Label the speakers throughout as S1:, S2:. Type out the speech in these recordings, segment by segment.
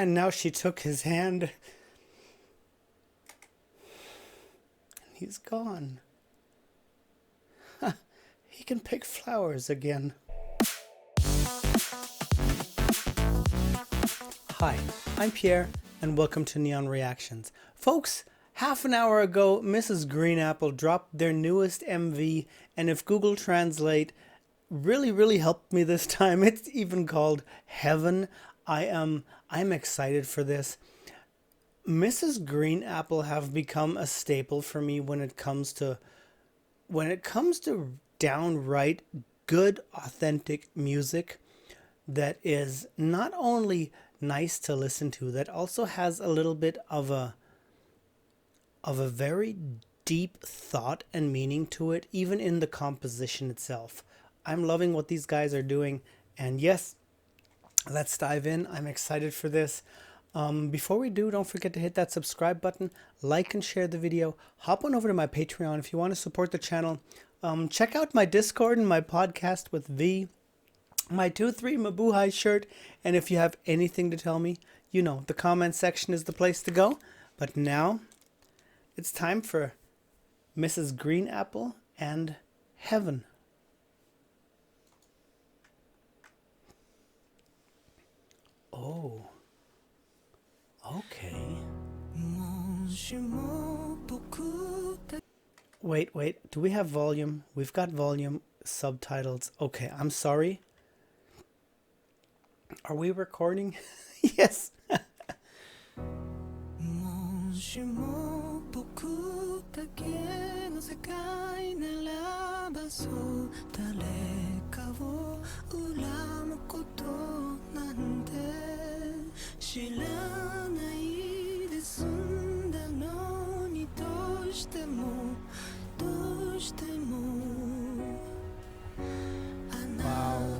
S1: And now she took his hand. And he's gone. He can pick flowers again. Hi, I'm Pierre, and welcome to Neon Reactions. Folks, half an hour ago, Mrs. Green Apple dropped their newest MV, and if Google Translate really helped me this time, it's even called Heaven. I'm excited for this. Mrs. Green Apple have become a staple for me when it comes to downright good, authentic music that is not only nice to listen to, that also has a little bit of a very deep thought and meaning to it, even in the composition itself. I'm loving what these guys are doing, and yes, let's dive in. I'm excited for this. Before we do, don't forget to hit that subscribe button, like and share the video. Hop on over to my Patreon if you want to support the channel. Check out my Discord and my podcast with V, my 2-3 Mabuhay shirt, and if you have anything to tell me, you know, the comment section is the place to go. But now, it's time for Mrs. Green Apple and Heaven. Oh, okay. Wait, do we have volume? We've got volume, subtitles. Okay, I'm sorry. Are we recording? Yes. Wow.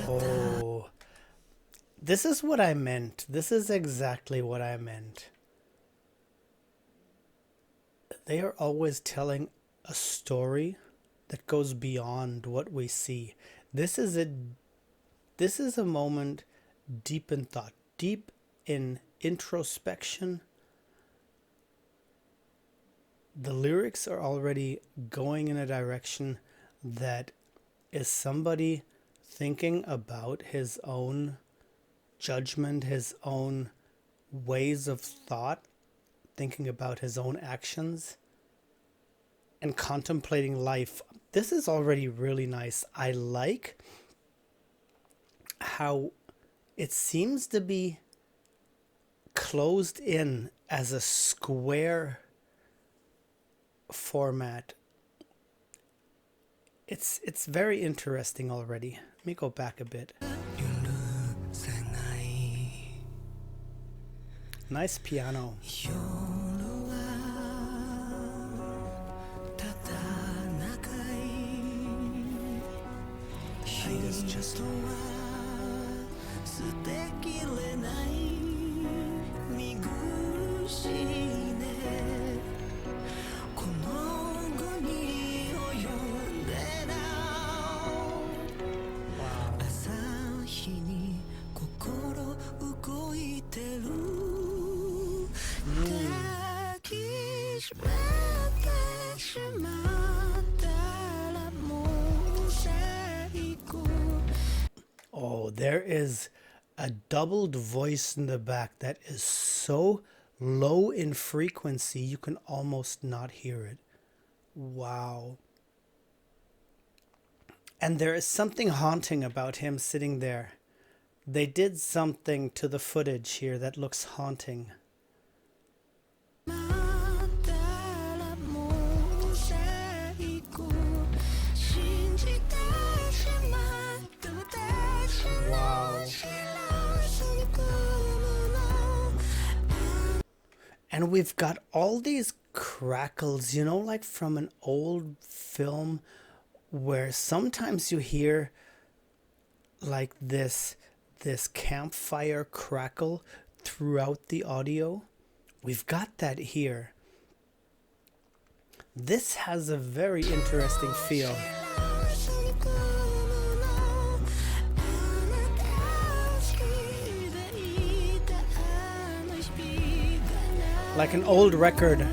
S1: Oh, this is what I meant. This is exactly what I meant. They are always telling a story that goes beyond what we see. This is a moment deep in thought, deep in introspection. The lyrics are already going in a direction that is somebody thinking about his own judgment, his own ways of thought, thinking about his own actions, and contemplating life. This is already really nice. I like how it seems to be closed in as a square format. It's very interesting already. Let me go back a bit. Nice piano. Oh, there is a doubled voice in the back that is so low in frequency you can almost not hear it. Wow. And there is something haunting about him sitting there. They did something to the footage here that looks haunting. Wow. And we've got all these crackles, you know, like from an old film where sometimes you hear like this campfire crackle throughout the audio. We've got that here. This has a very interesting feel. Like an old record.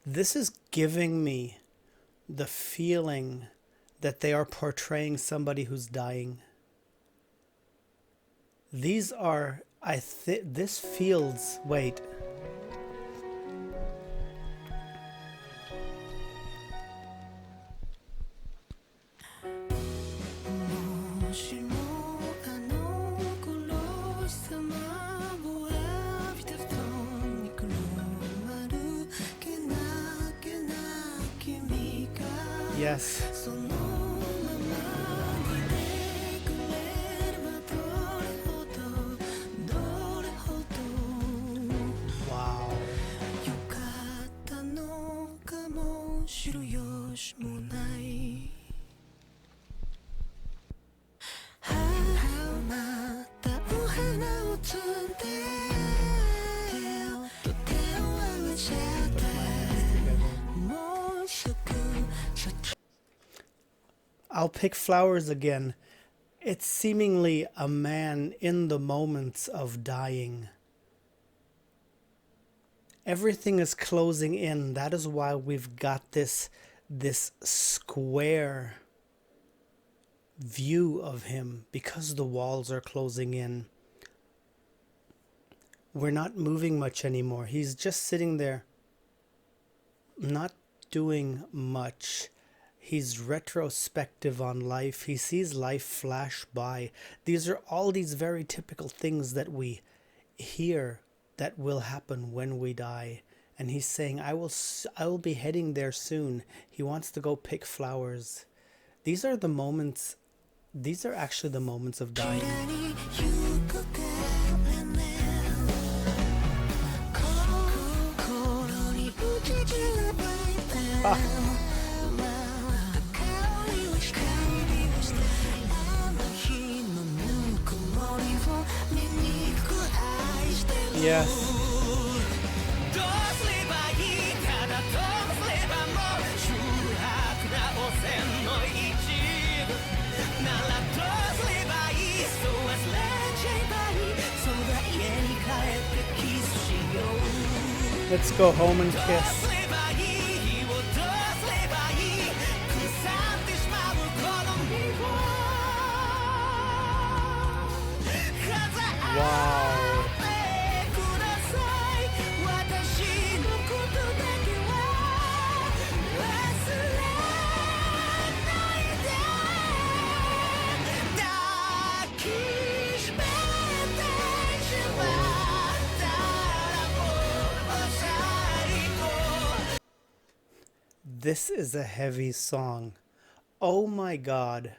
S1: This is giving me the feeling that they are portraying somebody who's dying. These are, this feels, wait. Yes. Wow. I'll pick flowers again. It's seemingly a man in the moments of dying. Everything is closing in. That is why we've got this square view of him, because the walls are closing in. We're not moving much anymore. He's just sitting there, not doing much. He's retrospective on life. He sees life flash by. These are all these very typical things that we hear that will happen when we die. And he's saying, I will be heading there soon. He wants to go pick flowers. These are the moments, these are actually the moments of dying. Yes. Let's go home and kiss. Wow. This is a heavy song. Oh my God.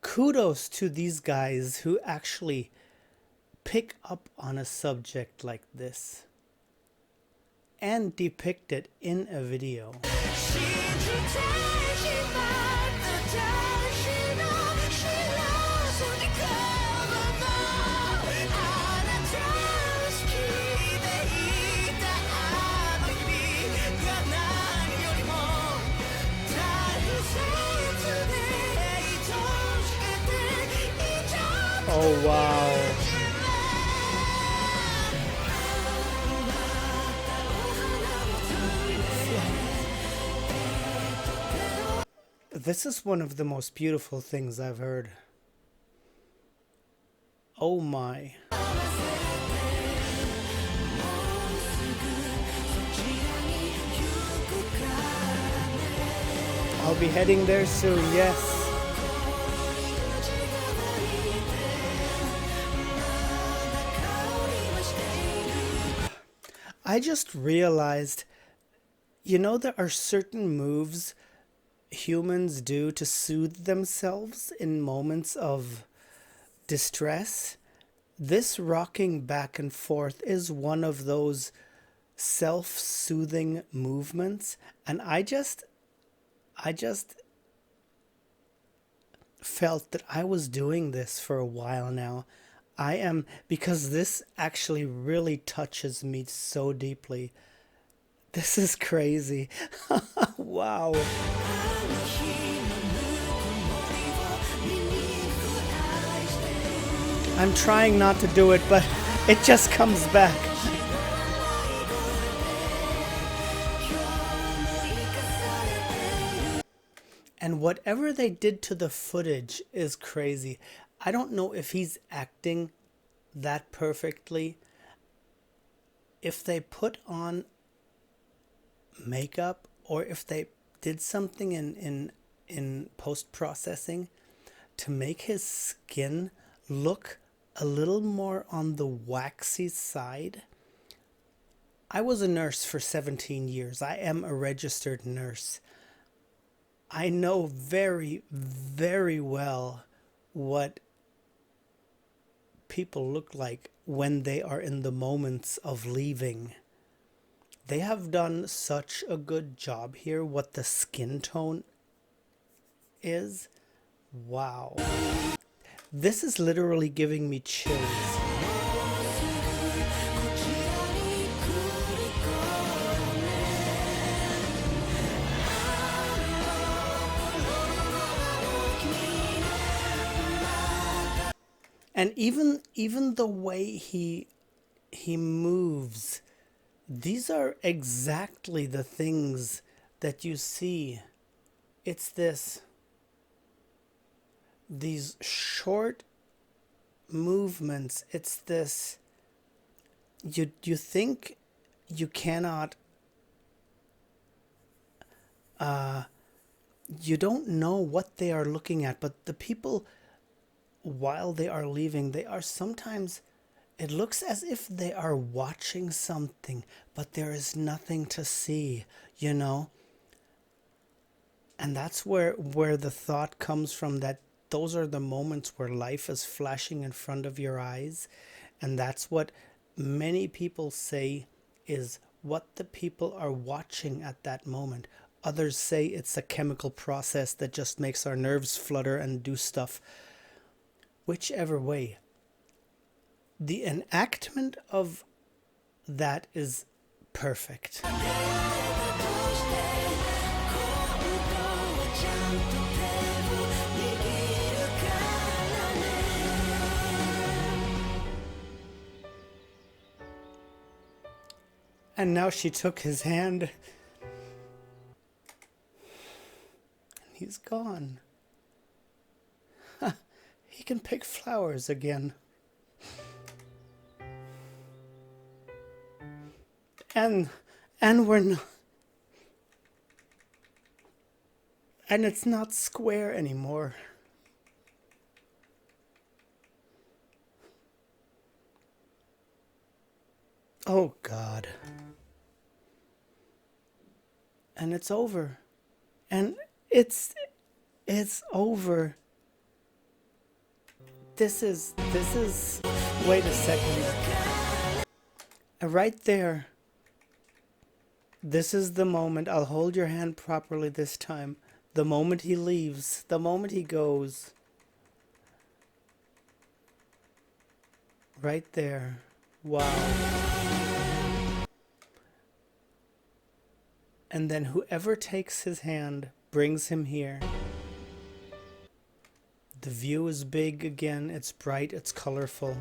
S1: Kudos to these guys who actually pick up on a subject like this and depict it in a video. Oh wow. This is one of the most beautiful things I've heard. Oh my. I'll be heading there soon, yes. I just realized, there are certain moves humans do to soothe themselves in moments of distress. This rocking back and forth is one of those self-soothing movements, and I just felt that I was doing this for a while now. I am, because this actually really touches me so deeply. This is crazy. Wow. I'm trying not to do it, but it just comes back. And whatever they did to the footage is crazy. I don't know if he's acting that perfectly. If they put on makeup or if they did something in post processing to make his skin look a little more on the waxy side. I was a nurse for 17 years. I am a registered nurse. I know very, very well what people look like when they are in the moments of leaving. They have done such a good job here, what the skin tone is. Wow. This is literally giving me chills. And even the way he moves, these are exactly the things that you see. It's these short movements. It's this, you think you cannot, you don't know what they are looking at, but the people, while they are leaving, they are sometimes, it looks as if they are watching something, but there is nothing to see, you know? And that's where the thought comes from, that those are the moments where life is flashing in front of your eyes. And that's what many people say is what the people are watching at that moment. Others say it's a chemical process that just makes our nerves flutter and do stuff. Whichever way, the enactment of that is perfect. And now she took his hand. And he's gone. He can pick flowers again. And we're not, and it's not square anymore. Oh God. And it's over. And it's over. This is, wait a second. Right there. This is the moment. I'll hold your hand properly this time. The moment he leaves, the moment he goes. Right there. Wow. And then whoever takes his hand brings him here. The view is big again. It's bright. It's colorful.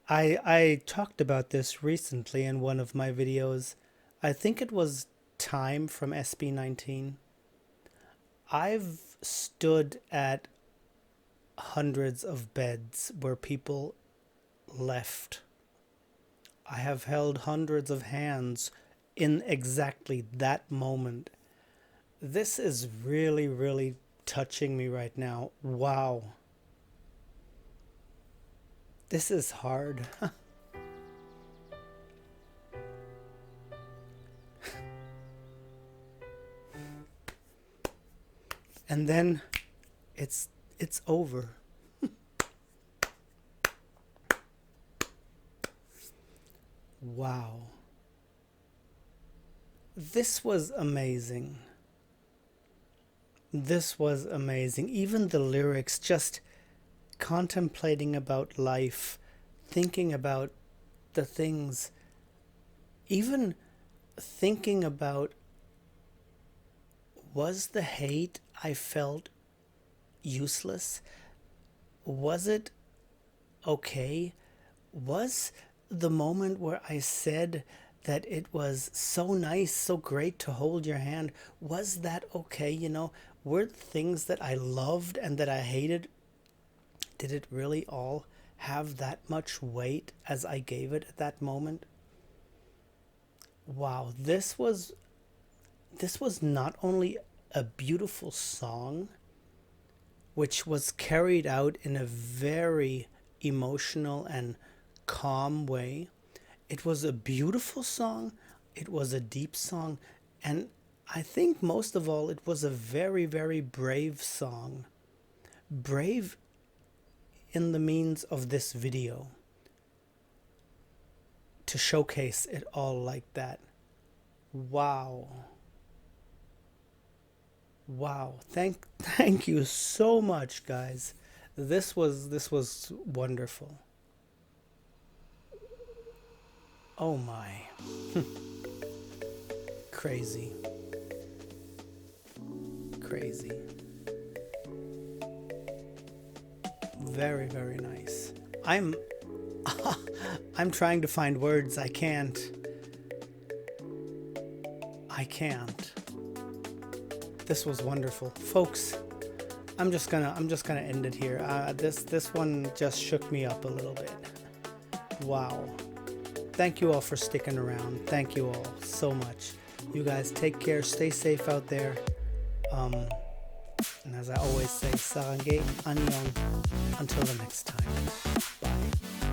S1: I talked about this recently in one of my videos. I think it was Time from SB19. I've stood at hundreds of beds where people left. I have held hundreds of hands in exactly that moment. This is really, really touching me right now. Wow. This is hard. And then it's over. Wow. This was amazing. This was amazing. Even the lyrics, just contemplating about life, thinking about the things, even thinking about, was the hate I felt useless? Was it okay? Was the moment where I said that it was so nice, so great to hold your hand, was that okay? You know, were things that I loved and that I hated, did it really all have that much weight as I gave it at that moment? Wow, this was not only a beautiful song, which was carried out in a very emotional and calm way. It was a beautiful song, it was a deep song, and I think most of all, it was a very, very brave song. Brave in the means of this video, to showcase it all like that. Wow. Wow. Thank you so much, guys. This was wonderful. Oh my. Crazy. Crazy. Very, very nice. I'm trying to find words. I can't. This was wonderful, folks. I'm just gonna end it here. This one just shook me up a little bit. Wow. Thank you all for sticking around. Thank you all so much. You guys take care. Stay safe out there. And as I always say, sarangay, annyeong. Until the next time. Bye.